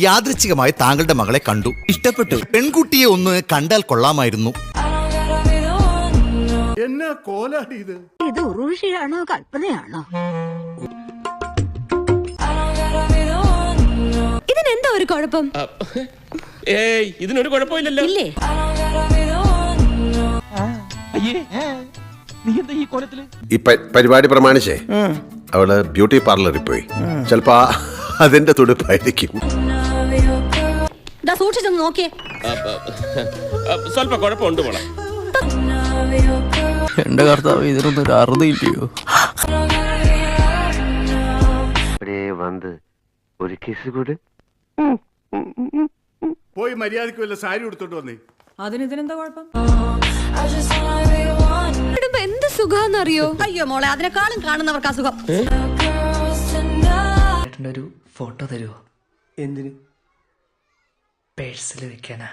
യാദൃച്ഛികമായി താങ്കളുടെ മകളെ കണ്ടു, ഇഷ്ടപ്പെട്ടു. പെൺകുട്ടിയെ ഒന്ന് കണ്ടാൽ കൊള്ളാമായിരുന്നു. എന്നാ കോലാടി ഇത്? ഇത് ഉറുഷിയാണോ കൽപ്പനയാണോ? ഇതിനെന്താ ഒരു കുഴപ്പം? ഏയ്, ഇതിനൊരു കുഴപ്പമില്ലല്ലോ. ഇല്ലേ? ഈ പരിപാടി പ്രമാണിച്ചേ അവള് ബ്യൂട്ടി പാർലറിൽ പോയി. ചിലപ്പോ അതിന്റെ തുടുപ്പായിരിക്കും. സൂക്ഷിച്ചൊന്ന് നോക്കിയേ. സ്വല്പ കുഴപ്പമുണ്ട് മോളെ. എന്റെ കർത്താവ്, ഇതിനൊന്നും ഒരു അറുതിയില്ലയോ? ഒരു കിസ് കൂടെ പോയി മര്യാദക്ക് വല്ല സാരി എടുത്തോണ്ട് വന്നേ. അതിനെന്താ കുഴപ്പം? എന്ത് സുഖാന്നറിയോ? അയ്യോ മോളെ, അതിനെക്കാളും കാണുന്നവർക്ക് അസുഖം. ഒരു ഫോട്ടോ തരുമോ? എന്തിന്? പേഴ്സിൽ വെക്കാനാ.